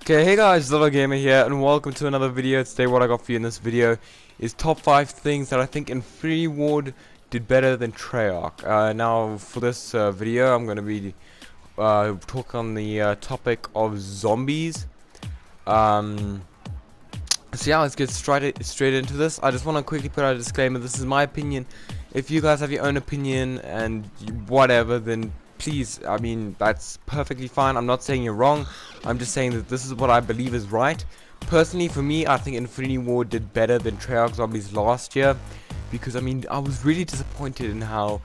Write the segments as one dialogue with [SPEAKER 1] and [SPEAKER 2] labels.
[SPEAKER 1] Okay, hey guys, Little Gamer here, and welcome to another video. Today what I got for you in this video is top 5 things that I think Infinity Ward did better than Treyarch. Now, for this video, I'm going to be talking on the topic of zombies. So yeah, let's get straight into this. I just want to quickly put out a disclaimer. This is my opinion. If you guys have your own opinion and whatever, then please, I mean, that's perfectly fine. I'm not saying you're wrong. I'm just saying that this is what I believe is right. Personally, for me, I think Infinity Ward did better than Treyarch Zombies last year. Because, I mean, I was really disappointed in how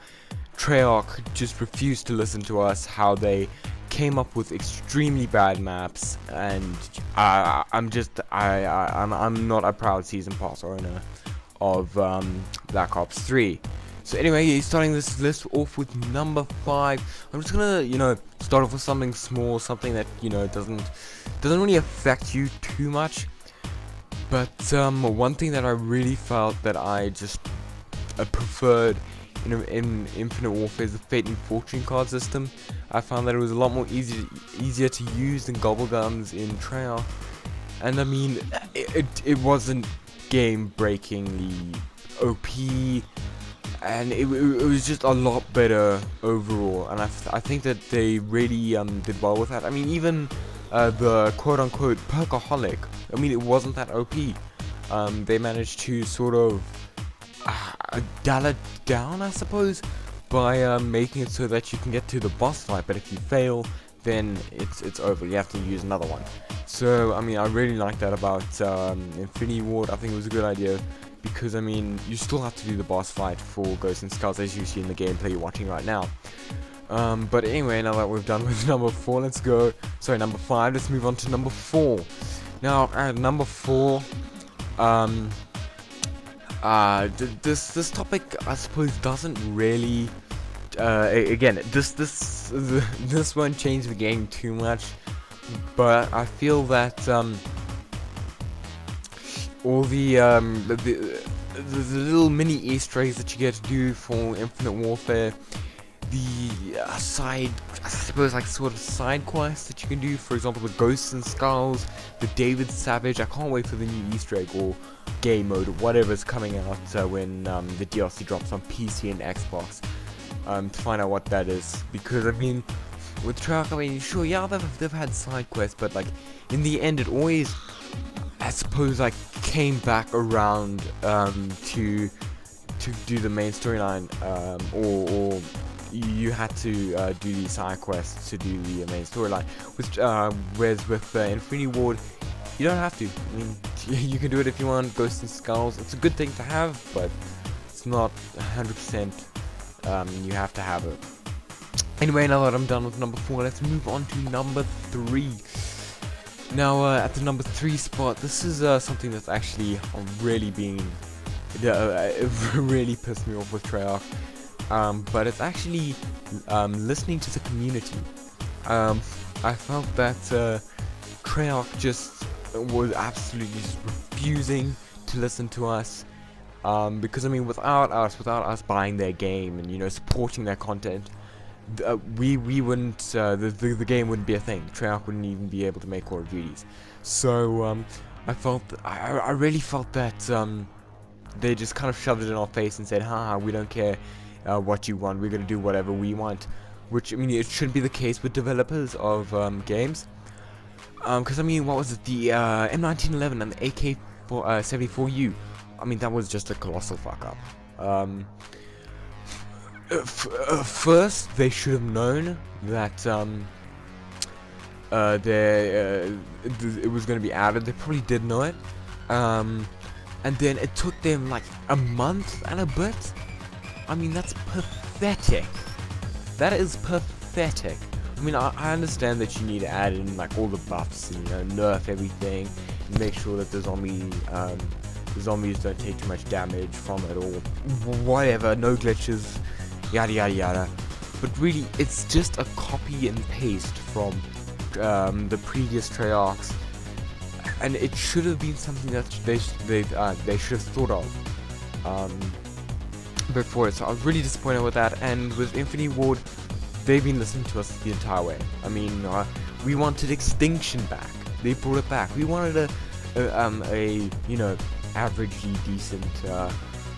[SPEAKER 1] Treyarch just refused to listen to us. How they came up with extremely bad maps. And I'm not a proud season pass owner of Black Ops 3. So anyway, starting this list off with number 5. I'm just gonna, start off with something small, something that, doesn't really affect you too much. But one thing that I really felt that I just preferred in Infinite Warfare is the Fate and Fortune card system. I found that it was a lot more easier to use than gobble guns in Treyarch. And I mean, it wasn't game-breakingly OP. And it was just a lot better overall, and I think that they really did well with that. I mean, even the quote-unquote perkaholic, I mean, it wasn't that OP. They managed to sort of dial it down, I suppose, by making it so that you can get to the boss fight, but if you fail, then it's over. You have to use another one. So, I mean, I really like that about Infinity Ward. I think it was a good idea. Because, I mean, you still have to do the boss fight for Ghosts and Skulls, as you see in the gameplay you're watching right now. But anyway, now that we've done with number 4, number 5, let's move on to number 4. Now, at number 4, this topic, I suppose, doesn't really, again, this won't change the game too much, but I feel that, all the little mini Easter eggs that you get to do for Infinite Warfare, the side quests that you can do, for example, the Ghosts and Skulls, the David Savage. I can't wait for the new Easter egg or game mode or whatever's coming out when the DLC drops on PC and Xbox, to find out what that is. Because, I mean, with Treyarch, I mean, sure, yeah, they've had side quests, but, like, in the end, it always, I suppose, like, came back around to do the main storyline, or you had to do these side quests to do the main storyline. Whereas with Infinity Ward, you don't have to. I mean, you can do it if you want. Ghosts and Skulls, it's a good thing to have, but it's not 100%. You have to have it. Anyway, now that I'm done with number 4, let's move on to number 3. Now, at the number 3 spot, this is something that's actually really really pissed me off with Treyarch. But it's actually listening to the community. I felt that Treyarch just was absolutely just refusing to listen to us. Because, I mean, without us buying their game and, supporting their content, we wouldn't, the game wouldn't be a thing. Treyarch wouldn't even be able to make Call of Duties. So, I really felt that, they just kind of shoved it in our face and said, haha, we don't care, what you want, we're gonna do whatever we want. Which, I mean, it should be the case with developers of, games. Cause, I mean, what was it, the, M1911 and the AK-74U, I mean, that was just a colossal fuck up. First, they should have known that it was going to be added. They probably did know it, and then it took them like a month and a bit. I mean, that's pathetic. That is pathetic. I mean, I understand that you need to add in like all the buffs and nerf everything, and make sure that the zombies don't take too much damage from it or whatever. No glitches. Yada yada yada, but really it's just a copy and paste from the previous Treyarchs, and it should have been something that they should have thought of before it. So I was really disappointed with that. And with Infinity Ward, they've been listening to us the entire way. I mean, we wanted Extinction back. they brought it back. We wanted a you know, averagely decent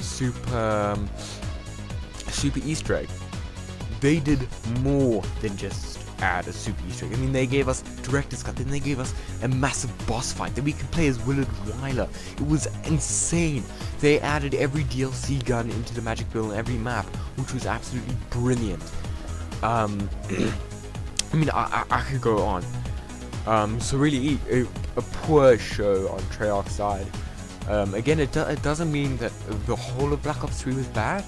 [SPEAKER 1] super Easter egg. They did more than just add a super Easter egg. I mean, they gave us director's cut, then they gave us a massive boss fight that we could play as Willard Wyler. It was insane. They added every DLC gun into the Magic Bill and every map, which was absolutely brilliant. I mean, I could go on. So really, a poor show on Treyarch's side. Again, it doesn't mean that the whole of Black Ops 3 was bad,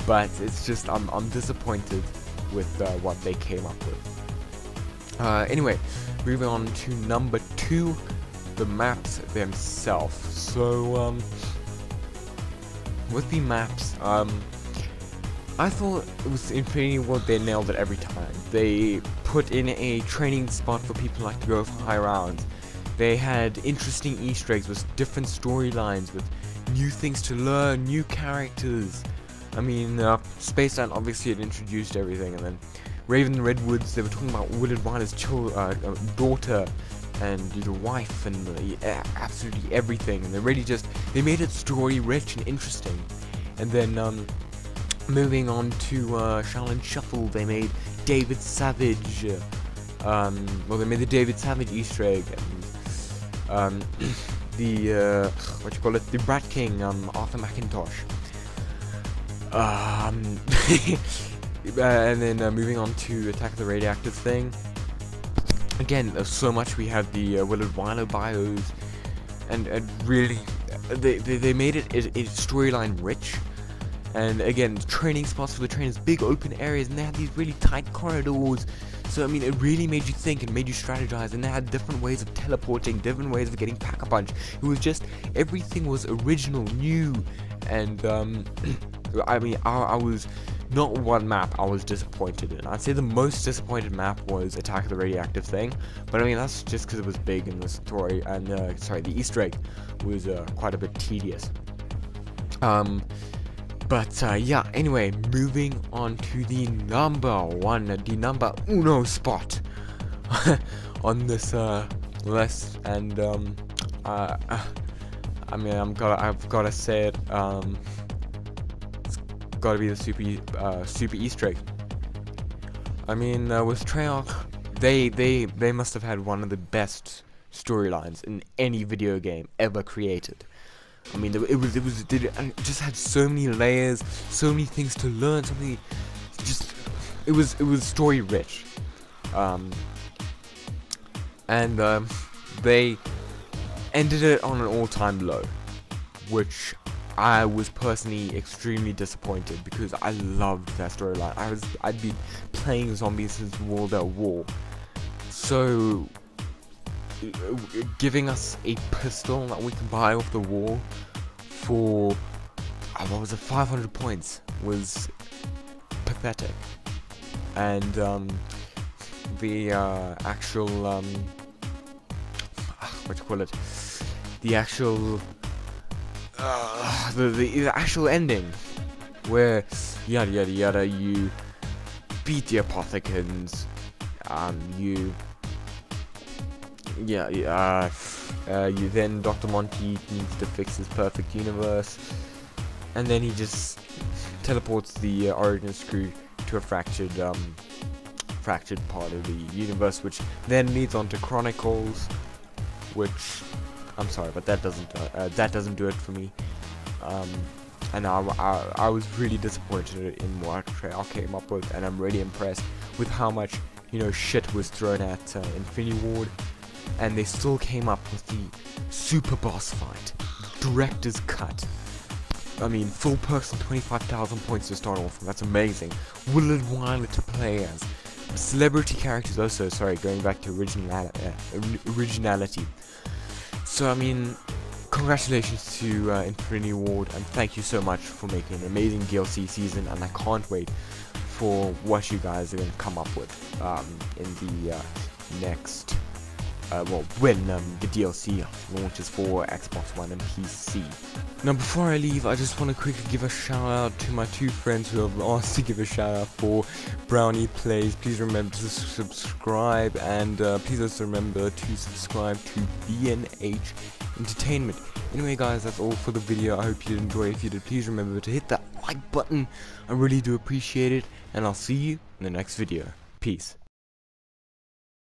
[SPEAKER 1] but it's just I'm disappointed with what they came up with. Anyway, moving on to number 2, the maps themselves. So with the maps, I thought it was Infinity Ward. They nailed it every time. They put in a training spot for people who like to go for high rounds. They had interesting Easter eggs with different storylines, with new things to learn, new characters. I mean, Spaceland obviously had introduced everything, and then Raven Redwoods, they were talking about Willard Wyler's daughter and the wife and absolutely everything, and they made it story rich and interesting. And then moving on to Shaolin Shuffle, they made David Savage, well, they made the David Savage Easter egg, and the the Brat King, Arthur McIntosh. And then moving on to Attack of the Radioactive thing. Again, so much. We had the Willard Wyler bios, and really, they made it storyline rich. And again, training spots for the trainers, big open areas, and they had these really tight corridors. So I mean, it really made you think and made you strategize. And they had different ways of teleporting, different ways of getting Pack-a-Punch. It was just, everything was original, new, and I mean, I was not one map I was disappointed in. I'd say the most disappointed map was Attack of the Radioactive thing, but I mean, that's just because it was big in the story, and the Easter egg was quite a bit tedious. Yeah, anyway, moving on to the number uno spot on this list, and I mean, I've gotta say it, it's gotta be the super Easter egg. I mean, with Treyarch, they must have had one of the best storylines in any video game ever created. I mean, it just had so many layers, so many things to learn, it was story rich, and they ended it on an all-time low, which I was personally extremely disappointed, because I loved that storyline. I'd been playing zombies since World at War, so giving us a pistol that we can buy off the wall for, what was it, 500 points was pathetic. And the actual the actual ending, where yada yada yada, you beat the Apothicons, you then Dr. Monty needs to fix his perfect universe, and then he just teleports the Origins crew to a fractured part of the universe, which then leads on to Chronicles, which, I'm sorry, but that doesn't do it for me. And I was really disappointed in what Treyarch came up with, and I'm really impressed with how much, shit was thrown at Infinity Ward, and they still came up with the super boss fight, director's cut. I mean, full perks and 25,000 points to start off. That's amazing. Willard Wyler to play as. Celebrity characters also. Sorry, going back to originality. So I mean, congratulations to Infinity Ward, and thank you so much for making an amazing DLC season. And I can't wait for what you guys are going to come up with in the next when the DLC launches for Xbox One and PC. Now before I leave, I just want to quickly give a shout out to my two friends who have asked to give a shout out for Brownie Plays. Please remember to subscribe, and please also remember to subscribe to B&H Entertainment. Anyway guys, that's all for the video. I hope you did enjoy. If you did, please remember to hit that like button. I really do appreciate it, and I'll see you in the next video. Peace.